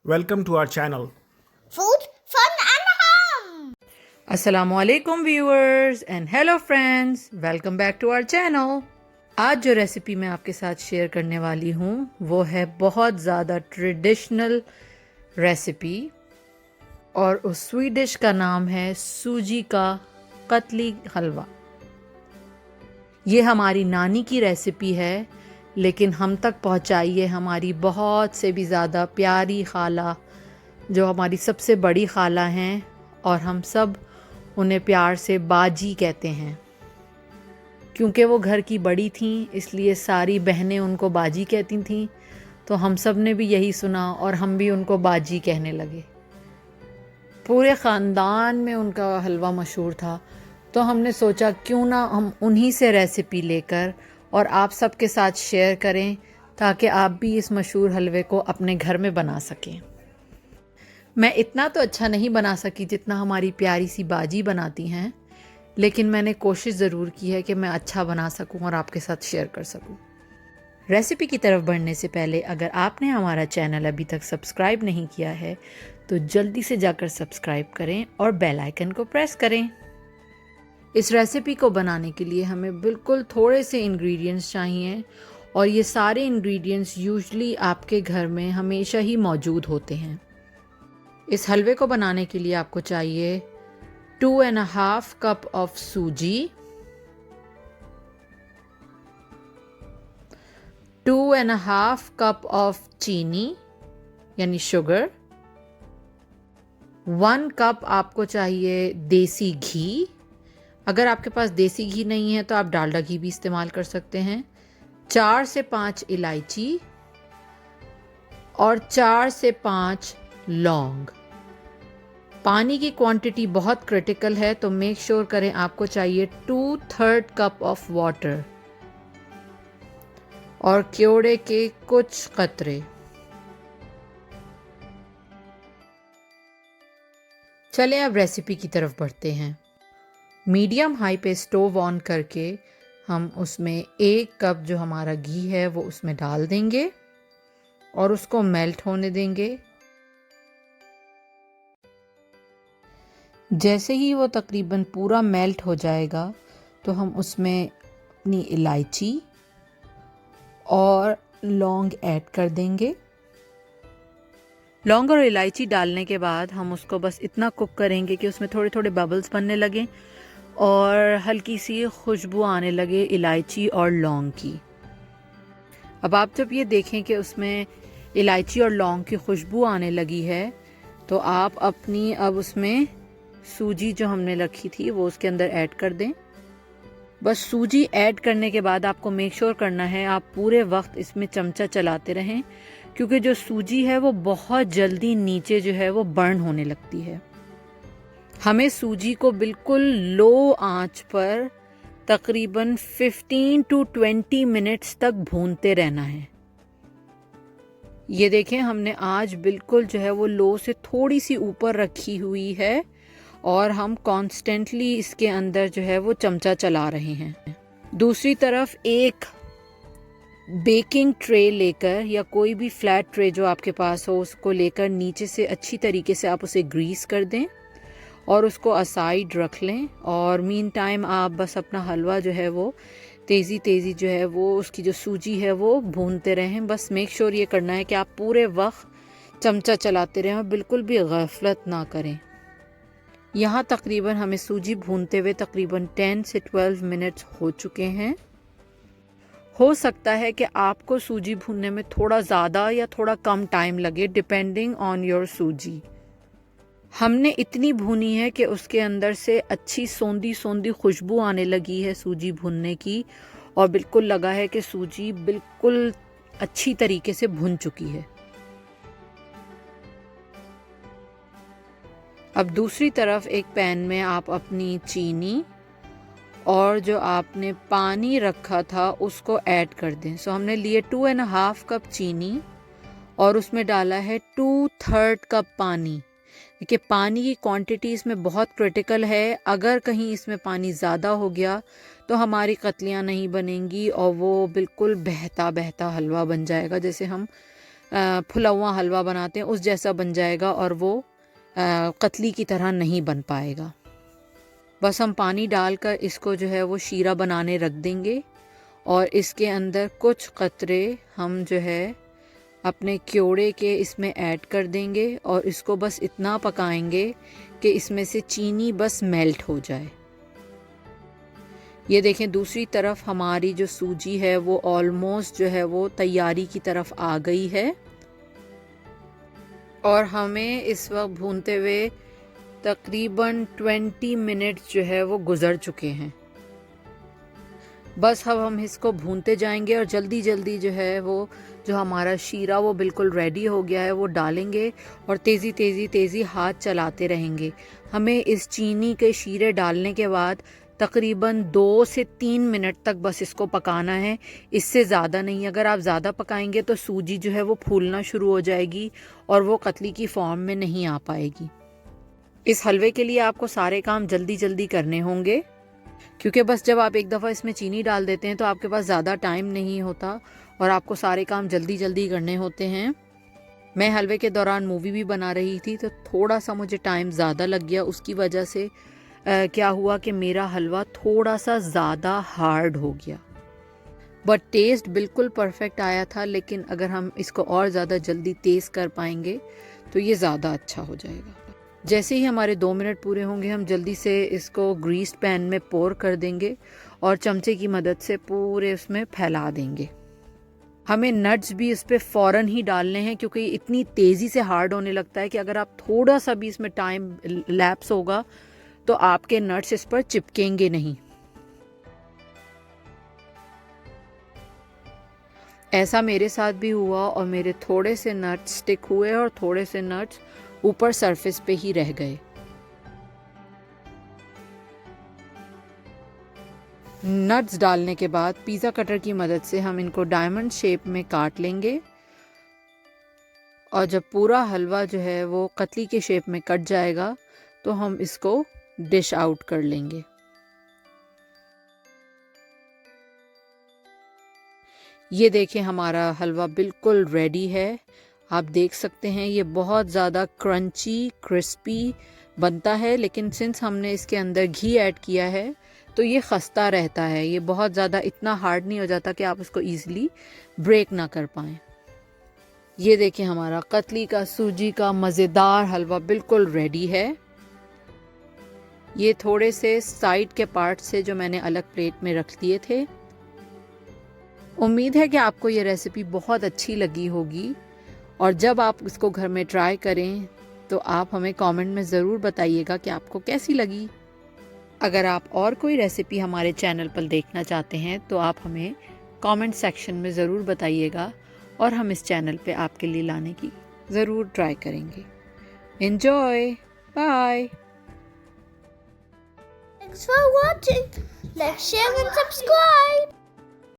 Welcome to our channel. Food, fun and home. Assalamualaikum viewers and hello friends, welcome back to our channel. आज जो recipe मैं आपके साथ share करने वाली हूँ वो है बहुत ज़्यादा ट्रेडिशनल रेसिपी और उस स्वीट डिश का नाम है सूजी का कतली हलवा। ये हमारी नानी की रेसिपी है लेकिन हम तक पहुँचाई है हमारी बहुत से भी ज़्यादा प्यारी खाला, जो हमारी सबसे बड़ी खाला हैं और हम सब उन्हें प्यार से बाजी कहते हैं। क्योंकि वो घर की बड़ी थीं इसलिए सारी बहनें उनको बाजी कहती थीं, तो हम सब ने भी यही सुना और हम भी उनको बाजी कहने लगे। पूरे ख़ानदान में उनका हलवा मशहूर था, तो हमने सोचा क्यों ना हम उन्हीं से रेसिपी लेकर और आप सबके साथ शेयर करें ताकि आप भी इस मशहूर हलवे को अपने घर में बना सकें। मैं इतना तो अच्छा नहीं बना सकी जितना हमारी प्यारी सी बाजी बनाती हैं, लेकिन मैंने कोशिश ज़रूर की है कि मैं अच्छा बना सकूं और आपके साथ शेयर कर सकूं। रेसिपी की तरफ बढ़ने से पहले अगर आपने हमारा चैनल अभी तक सब्सक्राइब नहीं किया है तो जल्दी से जाकर सब्सक्राइब करें और बेल आइकन को प्रेस करें। इस रेसिपी को बनाने के लिए हमें बिल्कुल थोड़े से इंग्रेडिएंट्स चाहिए और ये सारे इंग्रेडिएंट्स यूजुअली आपके घर में हमेशा ही मौजूद होते हैं। इस हलवे को बनाने के लिए आपको चाहिए 2.5 कप ऑफ सूजी, 2.5 कप ऑफ चीनी यानी शुगर, 1 कप आपको चाहिए देसी घी। अगर आपके पास देसी घी नहीं है तो आप डालडा घी भी इस्तेमाल कर सकते हैं, 4 से 5 इलायची और 4 से 5 लौंग। पानी की क्वांटिटी बहुत क्रिटिकल है, तो मेक श्योर करें आपको चाहिए 2/3 कप ऑफ वाटर और क्योड़े के कुछ कतरे। चलें अब रेसिपी की तरफ बढ़ते हैं। मीडियम हाई पे स्टोव ऑन करके हम उसमें 1 कप जो हमारा घी है वो उसमें डाल देंगे और उसको मेल्ट होने देंगे। जैसे ही वो तकरीबन पूरा मेल्ट हो जाएगा तो हम उसमें अपनी इलायची और लौंग ऐड कर देंगे। लौंग और इलायची डालने के बाद हम उसको बस इतना कुक करेंगे कि उसमें थोड़े थोड़े बबल्स बनने लगें और हल्की सी खुशबू आने लगे इलायची और लौंग की। अब आप जब ये देखें कि उसमें इलायची और लौंग की खुशबू आने लगी है तो आप अपनी अब उसमें सूजी जो हमने रखी थी वो उसके अंदर ऐड कर दें। बस सूजी ऐड करने के बाद आपको मेक श्योर करना है आप पूरे वक्त इसमें चमचा चलाते रहें, क्योंकि जो सूजी है वो बहुत जल्दी नीचे जो है वो बर्न होने लगती है। हमें सूजी को बिल्कुल लो आंच पर तकरीबन 15 to 20 मिनट्स तक भूनते रहना है। ये देखें हमने आज बिल्कुल जो है वो लो से थोड़ी सी ऊपर रखी हुई है और हम कॉन्स्टेंटली इसके अंदर जो है वो चमचा चला रहे हैं। दूसरी तरफ एक बेकिंग ट्रे लेकर या कोई भी फ्लैट ट्रे जो आपके पास हो उसको लेकर नीचे से अच्छी तरीके से आप उसे ग्रीस कर दें और उसको असाइड रख लें। और मीन टाइम आप बस अपना हलवा जो है वो तेज़ी जो है वो उसकी जो सूजी है वो भूनते रहें। बस मेक श्योर ये करना है कि आप पूरे वक्त चमचा चलाते रहें और बिल्कुल भी गफलत ना करें। यहाँ तकरीबन हमें सूजी भूनते हुए तकरीबन 10 से 12 मिनट्स हो चुके हैं। हो सकता है कि आपको सूजी भूनने में थोड़ा ज़्यादा या थोड़ा कम टाइम लगे, डिपेंडिंग ऑन योर सूजी। हमने इतनी भूनी है कि उसके अंदर से अच्छी सौंधी सौंधी खुशबू आने लगी है सूजी भूनने की और बिल्कुल लगा है कि सूजी बिल्कुल अच्छी तरीके से भुन चुकी है। अब दूसरी तरफ एक पैन में आप अपनी चीनी और जो आपने पानी रखा था उसको ऐड कर दें। सो हमने लिए 2.5 कप चीनी और उसमें डाला है 2/3 कप पानी। देखिए पानी की क्वांटिटी इसमें बहुत क्रिटिकल है, अगर कहीं इसमें पानी ज़्यादा हो गया तो हमारी कतलियाँ नहीं बनेंगी और वो बिल्कुल बहता बहता हलवा बन जाएगा, जैसे हम फुला हुआ हलवा बनाते हैं उस जैसा बन जाएगा और वो कतली की तरह नहीं बन पाएगा। बस हम पानी डालकर इसको जो है वो शीरा बनाने रख देंगे और इसके अंदर कुछ कतरे हम जो है अपने क्योड़े के इसमें ऐड कर देंगे और इसको बस इतना पकाएंगे कि इसमें से चीनी बस मेल्ट हो जाए। ये देखें दूसरी तरफ हमारी जो सूजी है वो ऑलमोस्ट जो है वो तैयारी की तरफ आ गई है और हमें इस वक्त भूनते हुए तकरीबन 20 मिनट्स जो है वो गुज़र चुके हैं। बस अब हम इसको भूनते जाएंगे और जल्दी जल्दी जो है वो जो हमारा शीरा वो बिल्कुल रेडी हो गया है वो डालेंगे और तेज़ी हाथ चलाते रहेंगे। हमें इस चीनी के शीरे डालने के बाद तकरीबन 2 से 3 मिनट तक बस इसको पकाना है, इससे ज़्यादा नहीं। अगर आप ज़्यादा पकाएंगे तो सूजी जो है वो फूलना शुरू हो जाएगी और वो कतली की फॉर्म में नहीं आ पाएगी। इस हलवे के लिए आपको सारे काम जल्दी जल्दी करने होंगे क्योंकि बस जब आप एक दफ़ा इसमें चीनी डाल देते हैं तो आपके पास ज़्यादा टाइम नहीं होता और आपको सारे काम जल्दी जल्दी करने होते हैं। मैं हलवे के दौरान मूवी भी बना रही थी तो थोड़ा सा मुझे टाइम ज़्यादा लग गया। उसकी वजह से क्या हुआ कि मेरा हलवा थोड़ा सा ज़्यादा हार्ड हो गया, बट टेस्ट बिल्कुल परफेक्ट आया था। लेकिन अगर हम इसको और ज़्यादा जल्दी तेज़ कर पाएंगे तो ये ज़्यादा अच्छा हो जाएगा। जैसे ही हमारे 2 मिनट पूरे होंगे हम जल्दी से इसको ग्रीस्ड पैन में पोर कर देंगे और चमचे की मदद से पूरे उसमें फैला देंगे। हमें नट्स भी इस पर फ़ौरन ही डालने हैं क्योंकि इतनी तेज़ी से हार्ड होने लगता है कि अगर आप थोड़ा सा भी इसमें टाइम लैप्स होगा तो आपके नट्स इस पर चिपकेंगे नहीं। ऐसा मेरे साथ भी हुआ और मेरे थोड़े से नट्स स्टिक हुए और थोड़े से नट्स ऊपर सरफेस पे ही रह गए। नट्स डालने के बाद पिज़्ज़ा कटर की मदद से हम इनको डायमंड शेप में काट लेंगे और जब पूरा हलवा जो है वो कतली के शेप में कट जाएगा तो हम इसको डिश आउट कर लेंगे। ये देखें हमारा हलवा बिल्कुल रेडी है। आप देख सकते हैं ये बहुत ज़्यादा क्रंची क्रिस्पी बनता है, लेकिन सिंस हमने इसके अंदर घी ऐड किया है तो ये खस्ता रहता है। ये बहुत ज़्यादा इतना हार्ड नहीं हो जाता कि आप उसको ईज़िली ब्रेक ना कर पाएँ। ये देखें हमारा कतली का सूजी का मज़ेदार हलवा बिल्कुल रेडी है। ये थोड़े से साइड के पार्ट से जो मैंने अलग प्लेट में रख दिए थे। उम्मीद है कि आपको ये रेसिपी बहुत अच्छी लगी होगी और जब आप इसको घर में ट्राई करें तो आप हमें कमेंट में ज़रूर बताइएगा कि आपको कैसी लगी। अगर आप और कोई रेसिपी हमारे चैनल पर देखना चाहते हैं तो आप हमें कमेंट सेक्शन में ज़रूर बताइएगा और हम इस चैनल पे आपके लिए लाने की ज़रूर ट्राई करेंगे। Enjoy, bye. Thanks for watching. Like, share and subscribe.